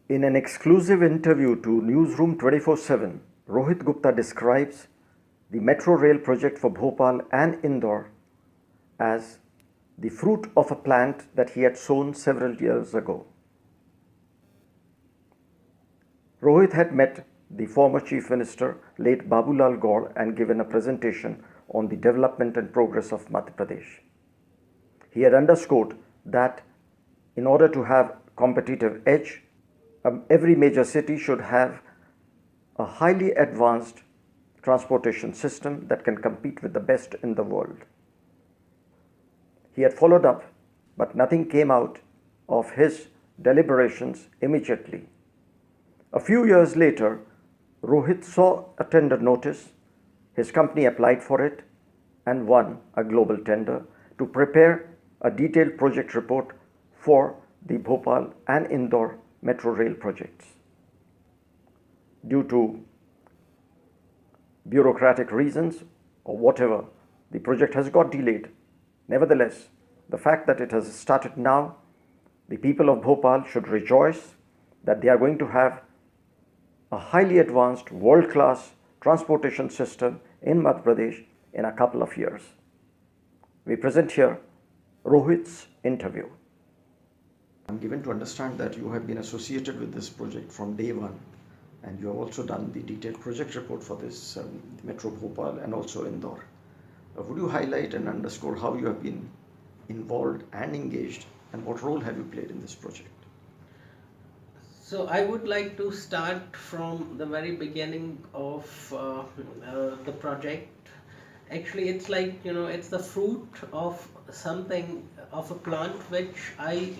In an exclusive interview to Newsroom 24/7, Rohit Gupta describes the metro rail project for Bhopal and Indore as the fruit of a plant that he had sown several years ago. Rohit had met the former Chief Minister, late Babulal Gaur, and given a presentation on the development and progress of Madhya Pradesh. He had underscored that in order to have competitive edge, every major city should have a highly advanced transportation system that can compete with the best in the world. He had followed up, but nothing came out of his deliberations immediately. A few years later, Rohit saw a tender notice. His company applied for it and won a global tender to prepare a detailed project report for the Bhopal and Indore metro rail projects. Due to bureaucratic reasons or whatever, the project has got delayed. Nevertheless, the fact that it has started now, the people of Bhopal should rejoice that they are going to have a highly advanced, world-class transportation system in Madhya Pradesh in a couple of years. We present here Rohit's interview. I'm given to understand that you have been associated with this project from day one, and you have also done the detailed project report for this Metro Bhopal and also Indore. Would you highlight and underscore how you have been involved and engaged, and what role have you played in this project? So I would like to start from the very beginning of the project. Actually, it's like, it's the fruit of something, of a plant which I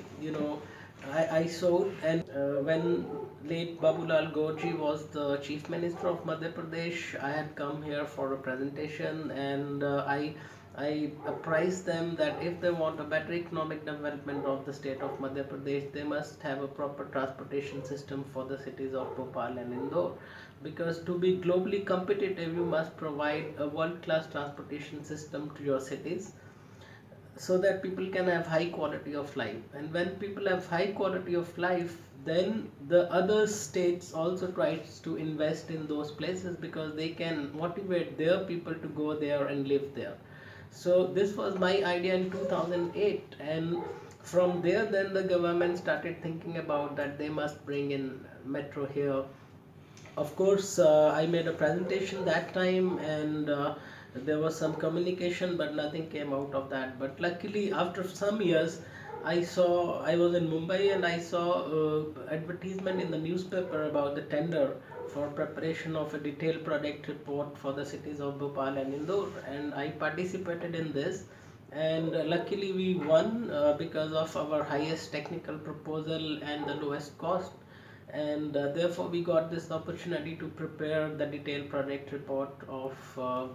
sowed. And when late Babulal Gaur was the Chief Minister of Madhya Pradesh, I had come here for a presentation, and I apprised them that if they want a better economic development of the state of Madhya Pradesh, they must have a proper transportation system for the cities of Bhopal and Indore. Because to be globally competitive, you must provide a world-class transportation system to your cities, so that people can have high quality of life. And when people have high quality of life, then the other states also tries to invest in those places, because they can motivate their people to go there and live there. So this was my idea in 2008, and from there then the government started thinking about that they must bring in metro here. Of course, I made a presentation that time, and there was some communication, but nothing came out of that. But luckily, after some years, I was in Mumbai, and I saw advertisement in the newspaper about the tender for preparation of a detailed project report for the cities of Bhopal and Indore, and I participated in this. And luckily we won because of our highest technical proposal and the lowest cost. And therefore we got this opportunity to prepare the detailed project report of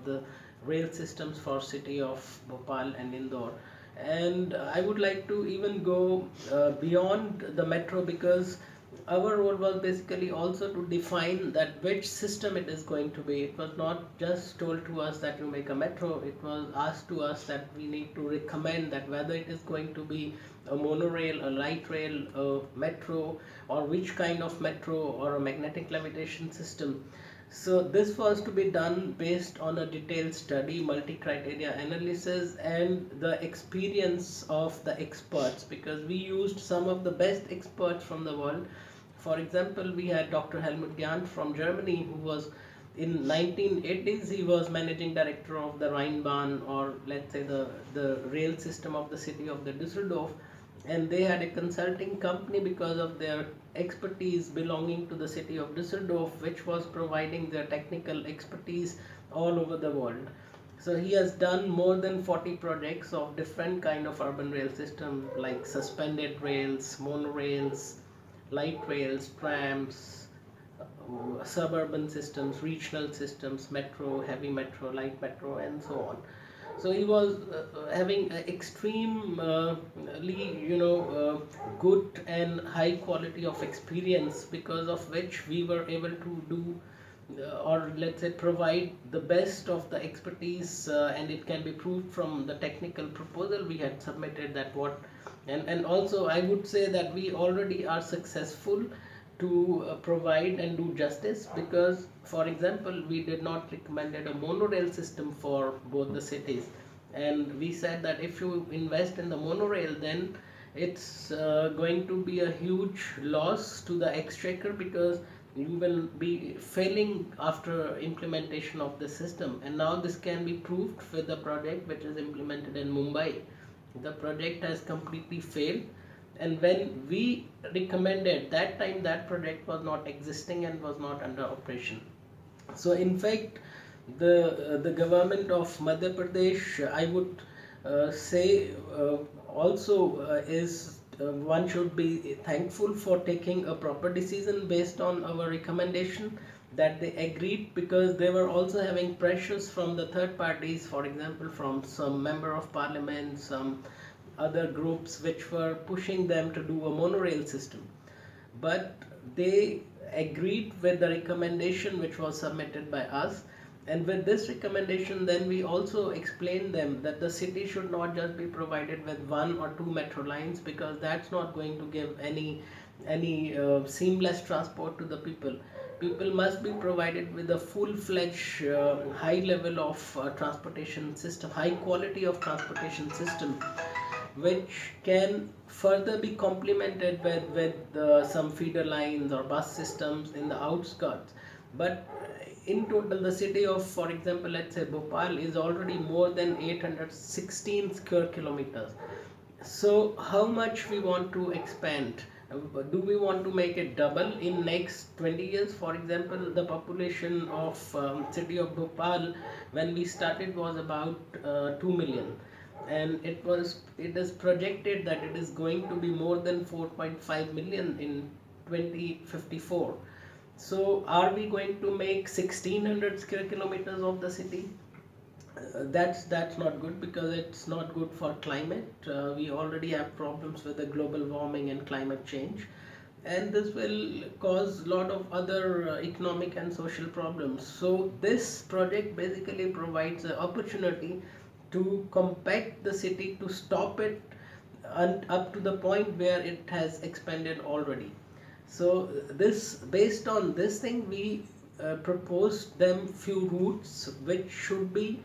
the rail systems for city of Bhopal and Indore. And I would like to even go beyond the metro, because our role was basically also to define that which system it is going to be. It was not just told to us that you make a metro, it was asked to us that we need to recommend that whether it is going to be a monorail, a light rail, a metro, or which kind of metro, or a magnetic levitation system. So this was to be done based on a detailed study, multi-criteria analysis, and the experience of the experts, because we used some of the best experts from the world. For example, we had Dr. Helmut Gant from Germany, who was in 1980s, he was managing director of the Rheinbahn, or let's say the rail system of the city of the Düsseldorf. And they had a consulting company because of their expertise belonging to the city of Düsseldorf, which was providing their technical expertise all over the world. So he has done more than 40 projects of different kind of urban rail system, like suspended rails, monorails, light rails, trams, suburban systems, regional systems, metro, heavy metro, light metro, and so on. So he was having extremely good and high quality of experience, because of which we were able to do or let's say provide the best of the expertise, and it can be proved from the technical proposal we had submitted that what. And also I would say that we already are successful provide and do justice, because for example we did not recommended a monorail system for both the cities, and we said that if you invest in the monorail, then it's going to be a huge loss to the exchequer, because you will be failing after implementation of the system. And now this can be proved with the project which is implemented in Mumbai. The project has completely failed, and when we recommended that time, that project was not existing and was not under operation. So in fact, the government of Madhya Pradesh, I would say, also is one should be thankful for taking a proper decision based on our recommendation, that they agreed, because they were also having pressures from the third parties, for example from some member of parliament, some other groups which were pushing them to do a monorail system. But they agreed with the recommendation which was submitted by us, and with this recommendation then we also explained them that the city should not just be provided with one or two metro lines, because that's not going to give any seamless transport to the people. People must be provided with a full-fledged high level of transportation system, high quality of transportation system, which can further be complemented with some feeder lines or bus systems in the outskirts. But in total, the city of, for example, let's say Bhopal is already more than 816 square kilometers. So how much we want to expand? Do we want to make it double in next 20 years? For example, the population of city of Bhopal when we started was about 2 million, and it is projected that it is going to be more than 4.5 million in 2054. So are we going to make 1600 square kilometers of the city? That's not good, because it's not good for climate. We already have problems with the global warming and climate change, and this will cause a lot of other economic and social problems. So this project basically provides an opportunity to compact the city, to stop it and up to the point where it has expanded already. So this, based on this thing, we proposed them few routes which should be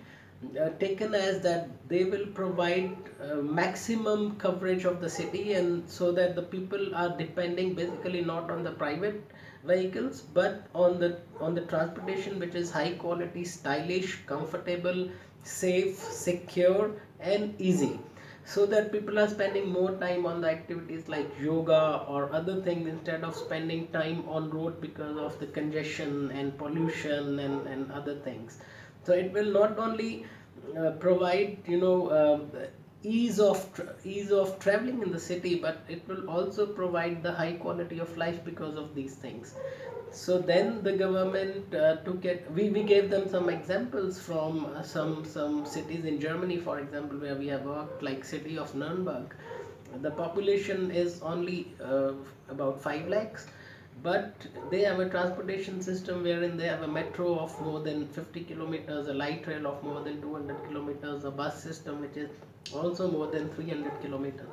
taken as that they will provide maximum coverage of the city, and so that the people are depending basically not on the private vehicles but on the transportation which is high quality, stylish, comfortable, safe, secure and easy, so that people are spending more time on the activities like yoga or other things, instead of spending time on road because of the congestion and pollution and other things. So it will not only provide ease of traveling in the city, but it will also provide the high quality of life because of these things. So then the government took it. We gave them some examples from some cities in Germany, for example, where we have worked, like city of Nuremberg. The population is only about 5 lakhs, but they have a transportation system wherein they have a metro of more than 50 kilometers, a light rail of more than 200 kilometers, a bus system which is also more than 300 kilometers.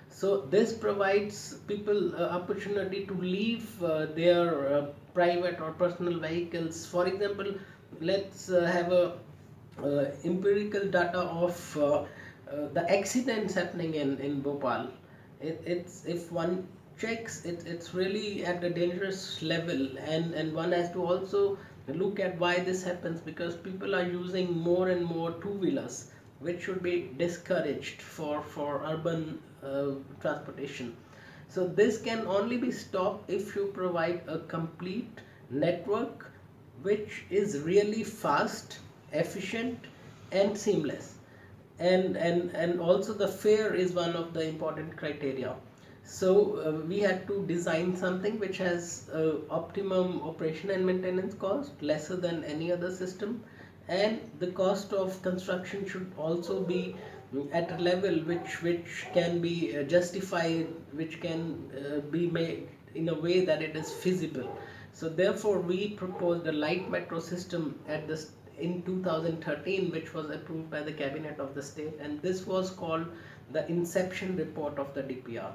So this provides people opportunity to leave their private or personal vehicles. For example, let's have a empirical data of the accidents happening in Bhopal. It's, if one checks it, it's really at a dangerous level, and one has to also look at why this happens, because people are using more and more two-wheelers, which should be discouraged for urban transportation. So this can only be stopped if you provide a complete network which is really fast, efficient and seamless, and also the fare is one of the important criteria. So we had to design something which has optimum operation and maintenance cost, lesser than any other system, and the cost of construction should also be at a level which can be justified, which can be made in a way that it is feasible. So therefore we proposed a light metro system at this in 2013, which was approved by the cabinet of the state, and this was called the inception report of the DPR.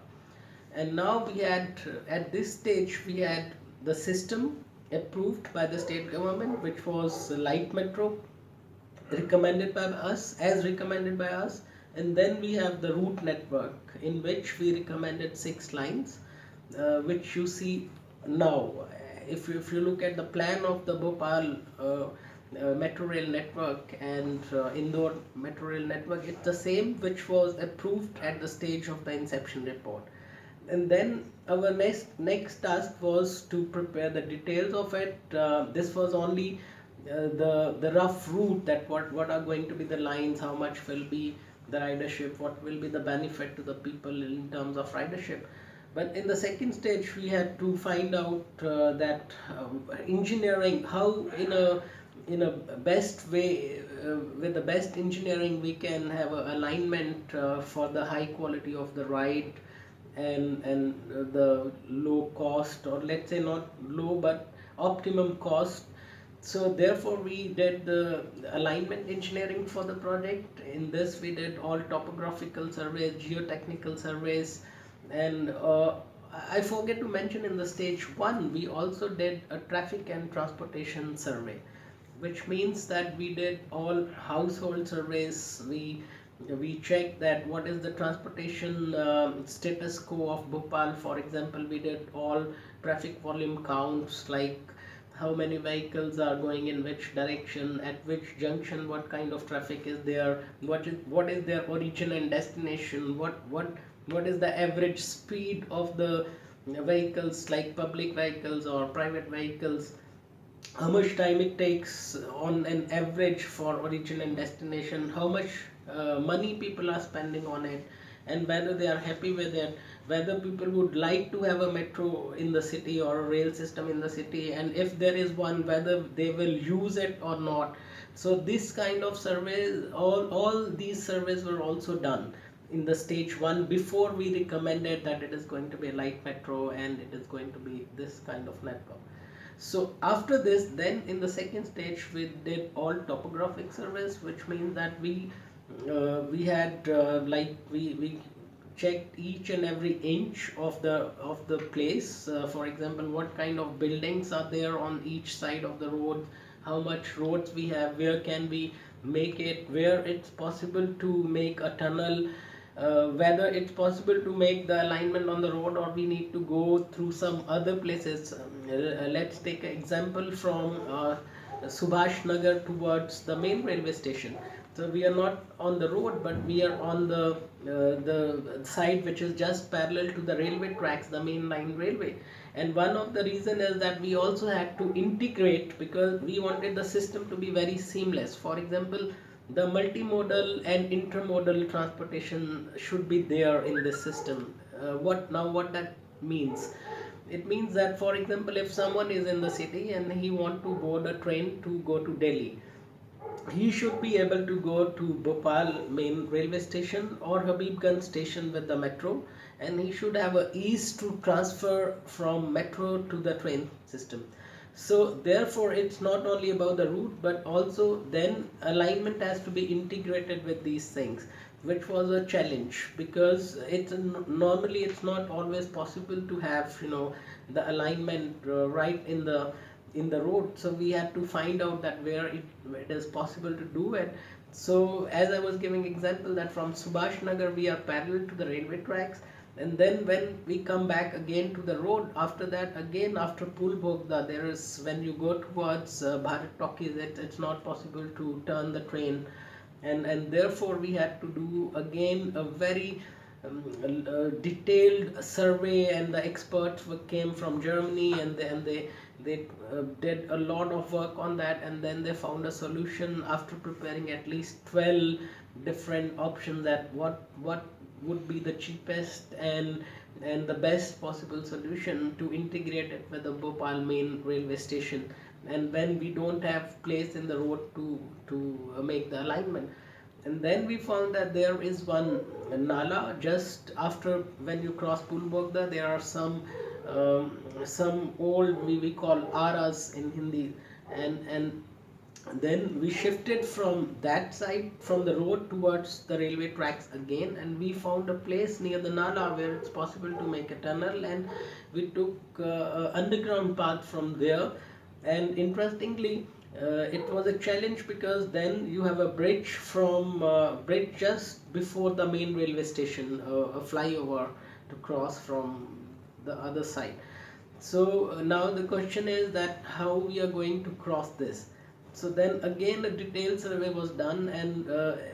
And now we had, at this stage, we had the system approved by the state government, which was light metro, recommended by us, and then we have the route network, in which we recommended 6 lines, which you see now. If you look at the plan of the Bhopal metro rail network and Indore metro rail network, it's the same which was approved at the stage of the inception report. And then our next task was to prepare the details of it. This was only the rough route, that what are going to be the lines, how much will be the ridership, what will be the benefit to the people in terms of ridership. But in the second stage, we had to find out that engineering, how in a best way, with the best engineering, we can have a alignment for the high quality of the ride, and the low cost, or let's say not low but optimum cost. So therefore we did the alignment engineering for the project. In this we did all topographical surveys, geotechnical surveys, and I forget to mention, in the stage 1 we also did a traffic and transportation survey, which means that we did all household surveys. We checked that what is the transportation status quo of Bhopal. For example, we did all traffic volume counts, like how many vehicles are going in which direction, at which junction, what kind of traffic is there, what is their origin and destination, what is the average speed of the vehicles, like public vehicles or private vehicles, how much time it takes on an average for origin and destination, how much money people are spending on it, and whether they are happy with it, whether people would like to have a metro in the city or a rail system in the city, and if there is one, whether they will use it or not. So this kind of surveys, all these surveys were also done in the stage 1 before we recommended that it is going to be a light metro and it is going to be this kind of network. So after this, then in the second stage we did all topographic surveys, which means that we had like we checked each and every inch of the place. For example, what kind of buildings are there on each side of the road, how much roads we have, where can we make it, where it's possible to make a tunnel, whether it's possible to make the alignment on the road, or we need to go through some other places. Let's take an example from Subhash Nagar towards the main railway station. So we are not on the road, but we are on the side which is just parallel to the railway tracks, the main line railway. And one of the reason is that we also had to integrate, because we wanted the system to be very seamless. For example, the multimodal and intermodal transportation should be there in this system. What that means? It means that, for example, if someone is in the city and he want to board a train to go to Delhi, he should be able to go to Bhopal main railway station or Habibganj station with the metro, and he should have a ease to transfer from metro to the train system. So therefore it's not only about the route, but also then alignment has to be integrated with these things, which was a challenge, because normally it's not always possible to have the alignment right in the road. So we had to find out that where it is possible to do it. So as I was giving example, that from Subhash Nagar we are parallel to the railway tracks, and then when we come back again to the road, after that, again after Pul Bogda, there is, when you go towards Bharat Talkies, it's not possible to turn the train, and therefore we had to do again a very detailed survey, and the experts came from Germany, and they did a lot of work on that, and then they found a solution after preparing at least 12 different options, that what would be the cheapest and the best possible solution to integrate it with the Bhopal main railway station, and when we don't have place in the road to make the alignment. And then we found that there is one nala just after, when you cross Pul Bogda, there are some old, we call aras in Hindi, and Then we shifted from that side, from the road towards the railway tracks again, and we found a place near the Nala where it's possible to make a tunnel, and we took underground path from there. And interestingly, it was a challenge because then you have a bridge from bridge just before the main railway station, a flyover to cross from the other side. So now the question is that how we are going to cross this. So then again a detailed survey was done, and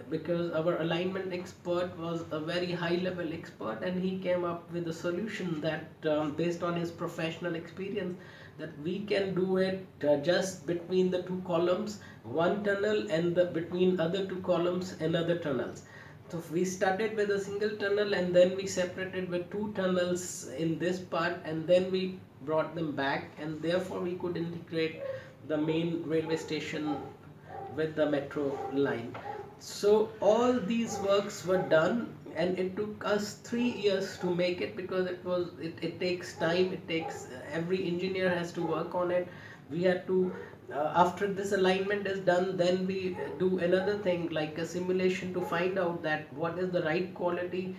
because our alignment expert was a very high level expert, and he came up with a solution that based on his professional experience, that we can do it just between the two columns one tunnel, and between other two columns another tunnels. So we started with a single tunnel, and then we separated with two tunnels in this part, and then we brought them back, and therefore we could integrate the main railway station with the metro line. So all these works were done, and it took us 3 years to make it, because it takes time. It takes every engineer has to work on it. We had to after this alignment is done, then we do another thing like a simulation to find out that what is the right quality.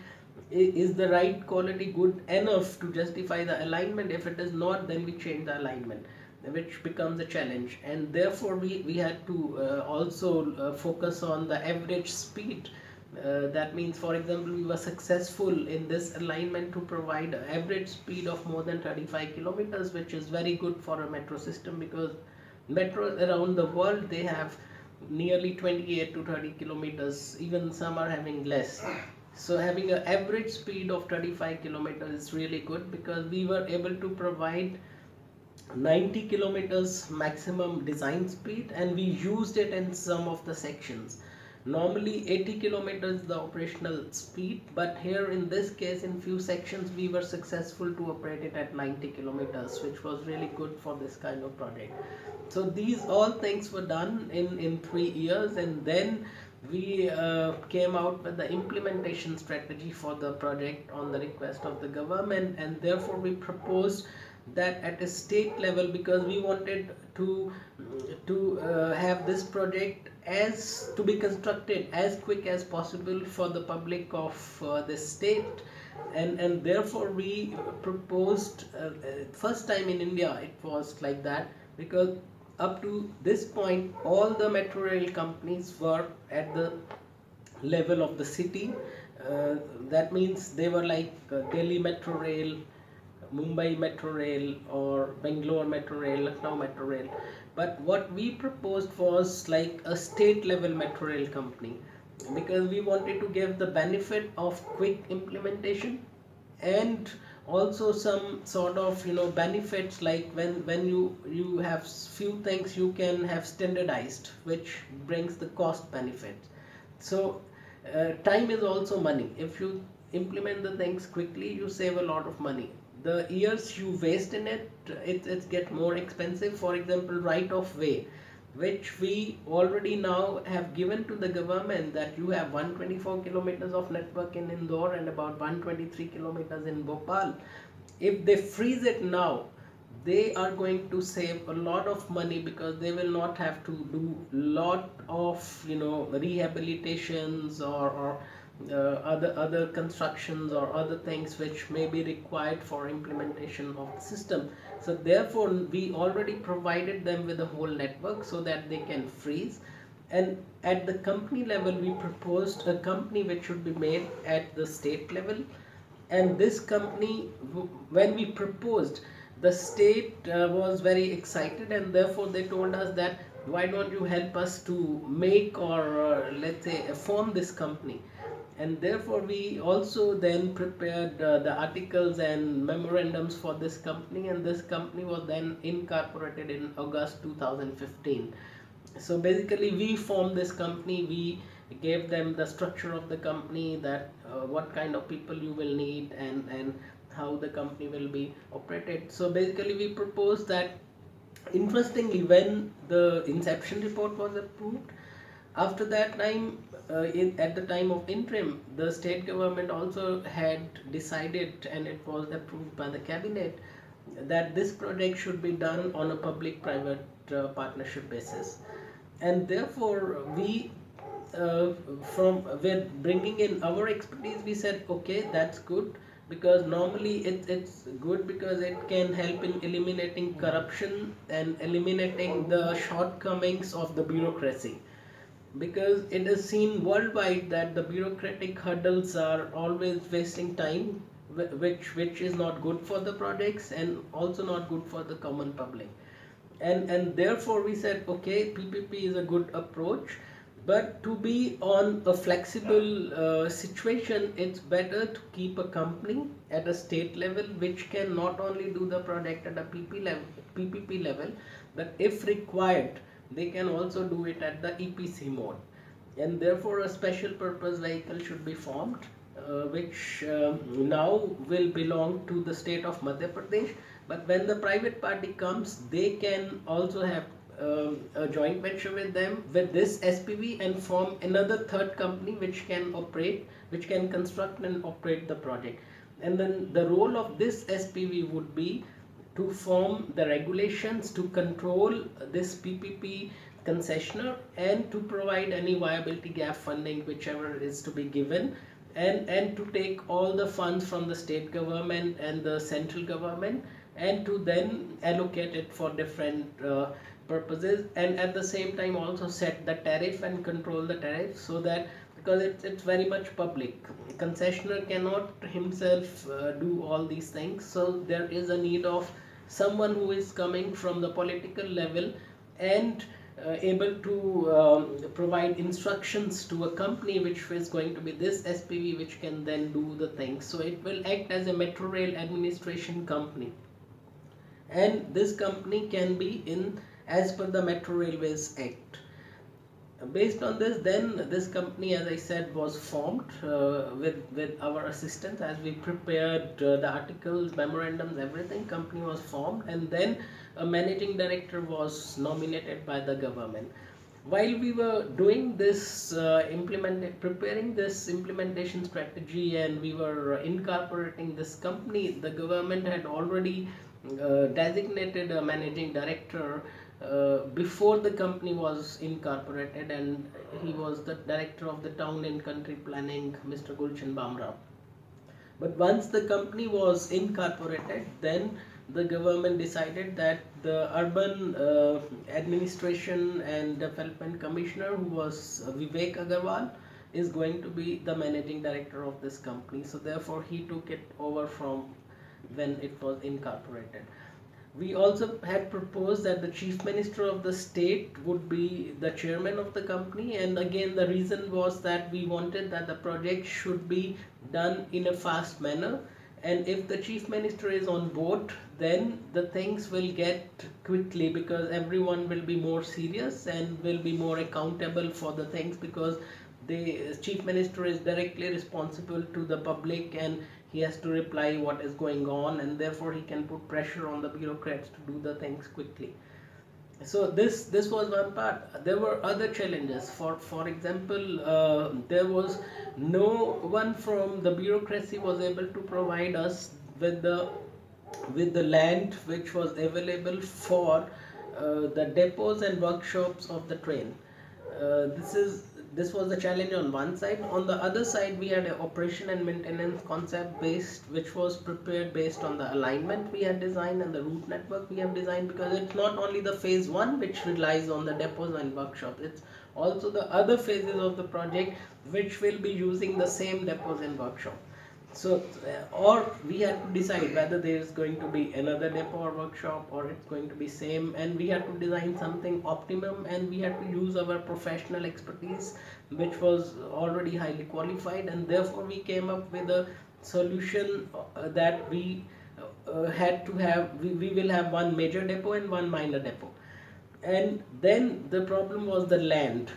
Is the right quality good enough to justify the alignment? If it is not, then we change the alignment, which becomes a challenge. And therefore we had to also focus on the average speed. That means, for example, we were successful in this alignment to provide an average speed of more than 35 kilometers, which is very good for a metro system, because metros around the world, they have nearly 28 to 30 kilometers, even some are having less. So having an average speed of 35 kilometers is really good, because we were able to provide 90 kilometers maximum design speed, and we used it in some of the sections. Normally 80 kilometers the operational speed, but here in this case in few sections we were successful to operate it at 90 kilometers, which was really good for this kind of project. So these all things were done in 3 years, and then we came out with the implementation strategy for the project on the request of the government. And therefore we proposed that at a state level, because we wanted to have this project as to be constructed as quick as possible for the public of this state. And therefore we proposed first time in India it was like that, because up to this point all the metro rail companies were at the level of the city. That means they were like Delhi Metro Rail, Mumbai Metro Rail, or Bangalore Metro Rail, Lucknow Metro Rail. But what we proposed was like a state level metro rail company, because we wanted to give the benefit of quick implementation, and also some sort of benefits, like when you have few things you can have standardized, which brings the cost benefits. So time is also money. If you implement the things quickly, you save a lot of money. The years you waste in it get more expensive. For example, right of way, which we already now have given to the government, that you have 124 kilometers of network in Indore and about 123 kilometers in Bhopal. If they freeze it now, they are going to save a lot of money, because they will not have to do lot of rehabilitations or other constructions or other things which may be required for implementation of the system. So therefore we already provided them with a whole network so that they can freeze. And at the company level we proposed a company which should be made at the state level. And this company, when we proposed, the state was very excited, and therefore they told us that why don't you help us to make, or let's say form this company. And therefore we also then prepared the articles and memorandums for this company, and this company was then incorporated in August 2015. So basically we formed this company. We gave them the structure of the company, that what kind of people you will need, and how the company will be operated. So basically we proposed that, interestingly, when the inception report was approved, after that time, at the time of interim, the state government also had decided, and it was approved by the cabinet, that this project should be done on a public-private partnership basis. and therefore we uh, from with bringing in our expertise, we said okay, that's good, because normally it's good because it can help in eliminating corruption and eliminating the shortcomings of the bureaucracy, because it is seen worldwide that the bureaucratic hurdles are always wasting time, which is not good for the projects and also not good for the common public. And therefore we said okay, PPP is a good approach, but to be on a flexible situation, it's better to keep a company at a state level which can not only do the project at a PPP level, but if required, they can also do it at the EPC mode. And therefore a special purpose vehicle should be formed, which now will belong to the state of Madhya Pradesh. But when the private party comes, they can also have a joint venture with them with this SPV and form another third company which can operate, which can construct and operate the project. And then the role of this SPV would be to form the regulations to control this PPP concessioner and to provide any viability gap funding whichever is to be given, and to take all the funds from the state government and the central government and to then allocate it for different purposes, and at the same time also set the tariff and control the tariff, so that because it's very much public, concessioner cannot himself do all these things, so there is a need of someone who is coming from the political level and able to provide instructions to a company which is going to be this SPV, which can then do the things. So it will act as a metro rail administration company, and this company can be in as per the Metro Railways Act. Based on this, then this company, as I said, was formed with our assistance as we prepared the articles, memorandums, everything. Company was formed, and then a managing director was nominated by the government. While we were doing this preparing this implementation strategy, and we were incorporating this company, the government had already designated a managing director before the company was incorporated, and he was the director of the town and country planning, Mr. Gulshan Bamra. But once the company was incorporated, then the government decided that the urban administration and development commissioner, who was Vivek Agarwal, is going to be the managing director of this company. So therefore he took it over from when it was incorporated. We also had proposed that the chief minister of the state would be the chairman of the company, and again the reason was that we wanted that the project should be done in a fast manner, and if the chief minister is on board, then the things will get quickly, because everyone will be more serious and will be more accountable for the things, because the chief minister is directly responsible to the public and he has to reply what is going on, and therefore he can put pressure on the bureaucrats to do the things quickly. So this was one part. There were other challenges. For example, there was no one from the bureaucracy was able to provide us with the land which was available for the depots and workshops of the train. This was the challenge on one side. On the other side, we had an operation and maintenance concept based, which was prepared based on the alignment we had designed and the route network we have designed, because it's not only the phase one which relies on the depots and workshops, it's also the other phases of the project which will be using the same depots and workshops. So, or we had to decide whether there is going to be another depot or workshop, or it's going to be same, and we had to design something optimum, and we had to use our professional expertise, which was already highly qualified, and therefore we came up with a solution that we had to have. We will have one major depot and one minor depot, and then the problem was the land,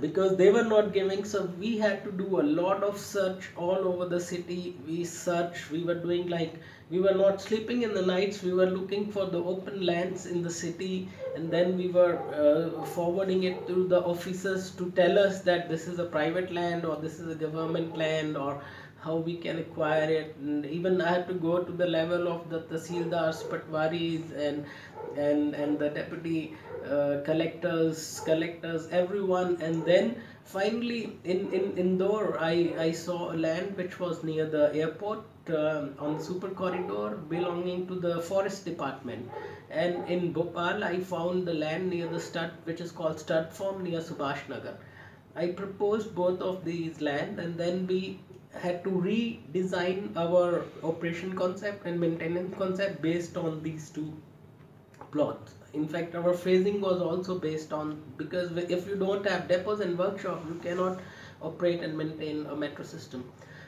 because they were not giving, so we had to do a lot of search all over the city. We were doing, like, we were not sleeping in the nights, we were looking for the open lands in the city, and then we were forwarding it to the officers to tell us that this is a private land or this is a government land, or how we can acquire it. And even I had to go to the level of the tahsildars, patwaris, and the deputy collectors, everyone. And then finally in Indore, I saw a land which was near the airport, on the super corridor belonging to the forest department. And in Bhopal I found the land near the stud, which is called stud farm, near Subhash Nagar. I proposed both of these land, and then we had to redesign our operation concept and maintenance concept based on these two plots. In fact, our phasing was also based on, because if you don't have depots and workshop, you cannot operate and maintain a metro system.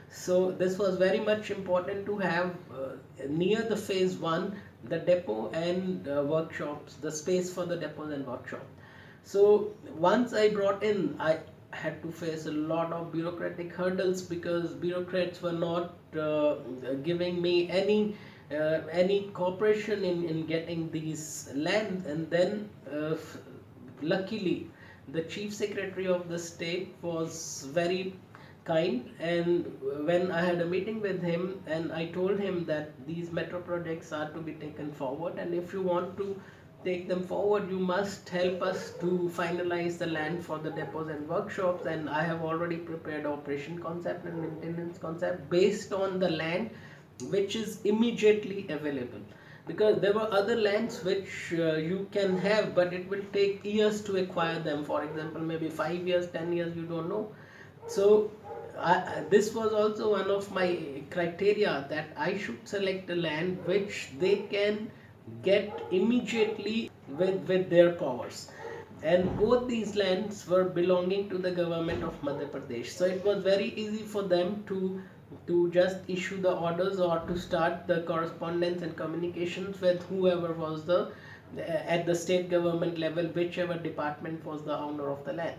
So this was very much important to have near the phase 1 the depot and workshops, the space for the depots and workshop. So once I brought in, I had to face a lot of bureaucratic hurdles, because bureaucrats were not giving me any cooperation in getting these lands. And then luckily the chief secretary of the state was very kind, and when I had a meeting with him, and I told him that these metro projects are to be taken forward, and if you want to take them forward, you must help us to finalize the land for the depots and workshops. And I have already prepared operation concept and maintenance concept based on the land which is immediately available, because there were other lands which you can have, but it will take years to acquire them. For example, maybe 5 years, 10 years, you don't know. So this was also one of my criteria, that I should select a land which they can get immediately with their powers. And both these lands were belonging to the government of Madhya Pradesh. So it was very easy for them to just issue the orders, or to start the correspondence and communications with whoever was the at the state government level, whichever department was the owner of the land.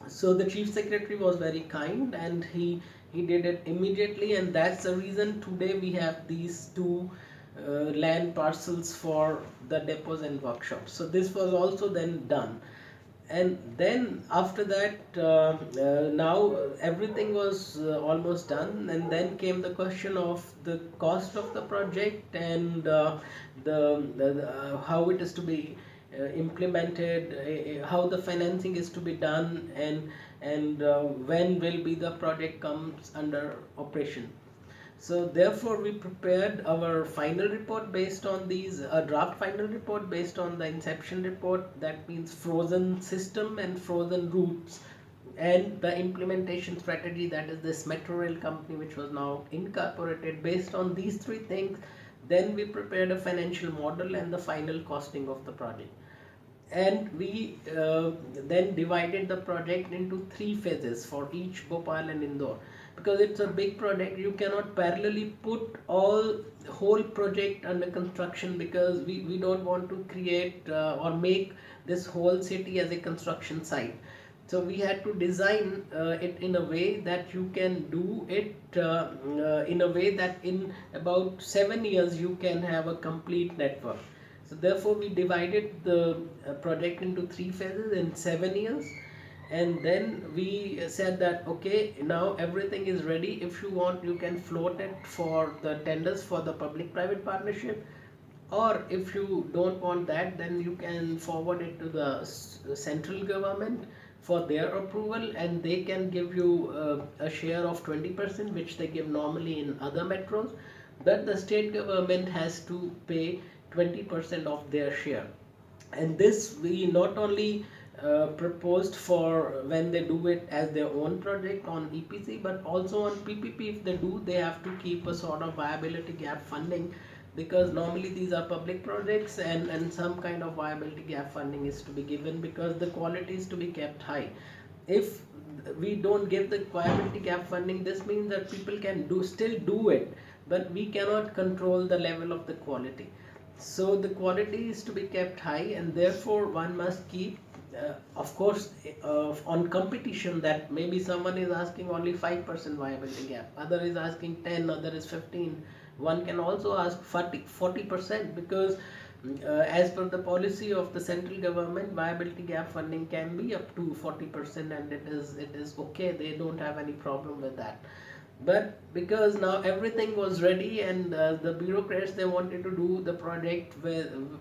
So the chief secretary was very kind, and he did it immediately, and that's the reason today we have these two land parcels for the depots and workshops. So this was also then done. And then after that, now everything was almost done, and then came the question of the cost of the project, and how it is to be implemented, how the financing is to be done, and when will be the project comes under operation. So therefore we prepared our final report based on these, a draft final report based on the inception report, that means frozen system and frozen routes, and the implementation strategy, that is this metro rail company which was now incorporated. Based on these three things, then we prepared a financial model and the final costing of the project. And we then divided the project into 3 phases for each Bhopal and Indore, because it's a big project. You cannot parallelly put whole project under construction, because we don't want to create or make this whole city as a construction site. So we had to design it in a way that you can do it in a way that in about 7 years you can have a complete network. So therefore we divided the project into 3 phases in 7 years. And then we said that okay, now everything is ready. If you want, you can float it for the tenders for the public private partnership, or if you don't want that, then you can forward it to the central government for their approval, and they can give you a share of 20%, which they give normally in other metros, but the state government has to pay 20% of their share. And this we not only proposed for when they do it as their own project on EPC, but also on PPP. If they do, they have to keep a sort of viability gap funding, because normally these are public projects, and some kind of viability gap funding is to be given, because the quality is to be kept high. If we don't give the viability gap funding, this means that people can still do it, but we cannot control the level of the quality. So the quality is to be kept high, and therefore one must keep of course on competition, that maybe someone is asking only 5% viability gap, other is asking 10, other is 15. One can also ask 40%, because as per the policy of the central government, viability gap funding can be up to 40%, and it is okay, they don't have any problem with that. But because now everything was ready, and the bureaucrats, they wanted to do the project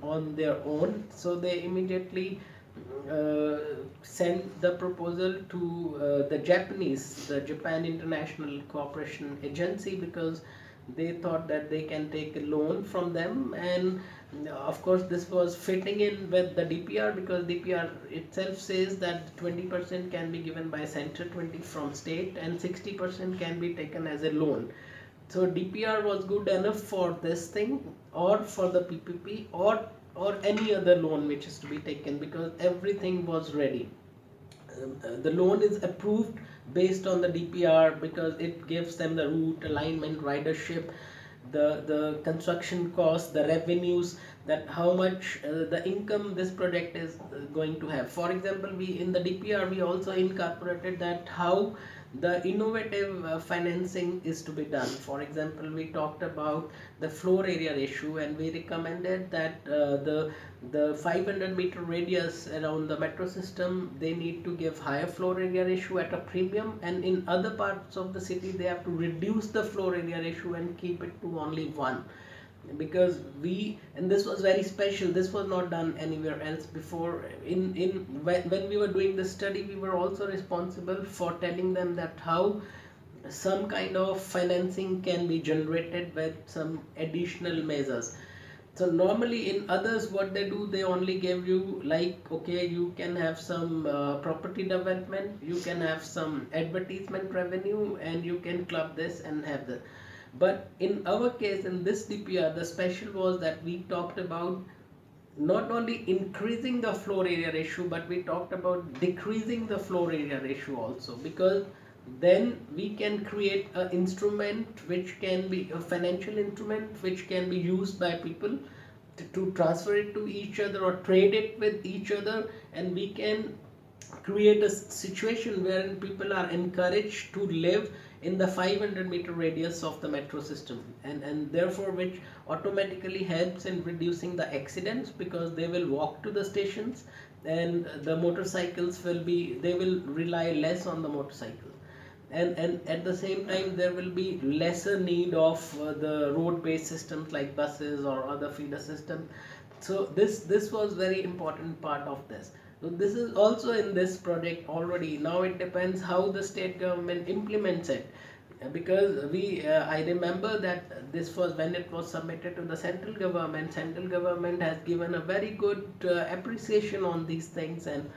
on their own, so they immediately uh, sent the proposal to the Japan International Cooperation Agency, because they thought that they can take a loan from them. And of course this was fitting in with the DPR, because DPR itself says that 20% can be given by center, 20 from state, and 60% can be taken as a loan. So DPR was good enough for this thing, or for the PPP, or any other loan which is to be taken, because everything was ready. The loan is approved based on the DPR, because it gives them the route, alignment, ridership, the construction costs, the revenues, that how much the income this project is going to have. For example, we in the DPR we also incorporated that how the innovative financing is to be done. For example, we talked about the floor area ratio, and we recommended that the 500-meter radius around the metro system, they need to give higher floor area ratio at a premium, and in other parts of the city they have to reduce the floor area ratio and keep it to only 1. Because and this was very special, this was not done anywhere else before. When we were doing the study, we were also responsible for telling them that how some kind of financing can be generated with some additional measures. So normally in others, what they do, they only give you like, okay, you can have some property development, you can have some advertisement revenue, and you can club this and have that. But in our case, in this DPR, the special was that we talked about not only increasing the floor area ratio, but we talked about decreasing the floor area ratio also, because then we can create an instrument which can be a financial instrument which can be used by people to transfer it to each other or trade it with each other, and we can create a situation wherein people are encouraged to live in the 500-meter radius of the metro system, and therefore which automatically helps in reducing the accidents, because they will walk to the stations, and the motorcycles they will rely less on the motorcycle, and at the same time there will be lesser need of the road based systems like buses or other feeder systems. So this was very important part of this. So this is also in this project already. Now it depends how the state government implements it. Because I remember that this was when it was submitted to the central government. Central government has given a very good appreciation on these things, and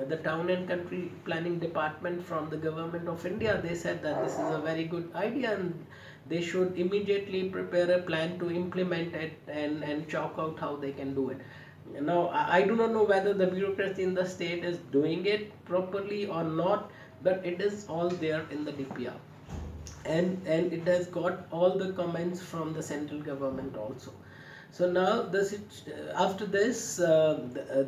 the town and country planning department from the government of India, they said that this is a very good idea, and they should immediately prepare a plan to implement it, and chalk out how they can do it. Now I do not know whether the bureaucracy in the state is doing it properly or not, but it is all there in the DPR, and it has got all the comments from the central government also. So now after this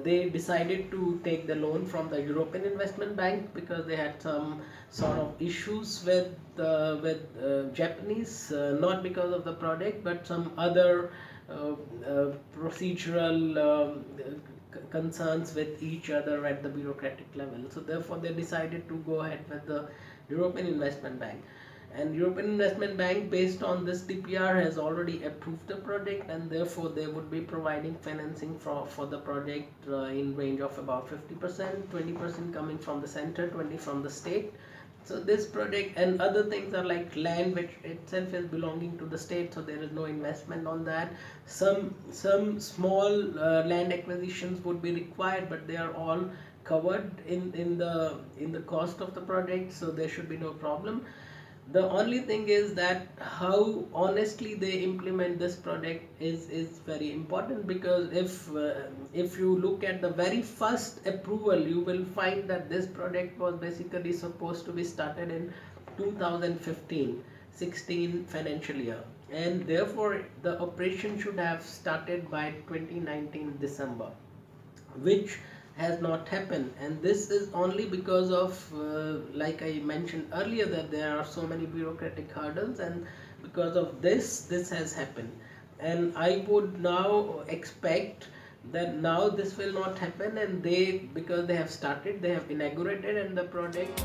they decided to take the loan from the European Investment Bank, because they had some sort of issues with Japanese, not because of the project but some other procedural concerns with each other at the bureaucratic level. So therefore they decided to go ahead with the European Investment Bank. And European Investment Bank, based on this DPR, has already approved the project, and therefore they would be providing financing for the project in range of about 50%, 20% coming from the center, 20 from the state. So this project and other things are like land, which itself is belonging to the state, so there is no investment on that. Some small land acquisitions would be required, but they are all covered in the cost of the project, so there should be no problem. The only thing is that how honestly they implement this project is very important, because if you look at the very first approval, you will find that this project was basically supposed to be started in 2015-16 financial year, and therefore the operation should have started by 2019 December, which has not happened. And this is only because of like I mentioned earlier, that there are so many bureaucratic hurdles, and because of this has happened. And I would now expect that now this will not happen, and because they have started, they have inaugurated, and the project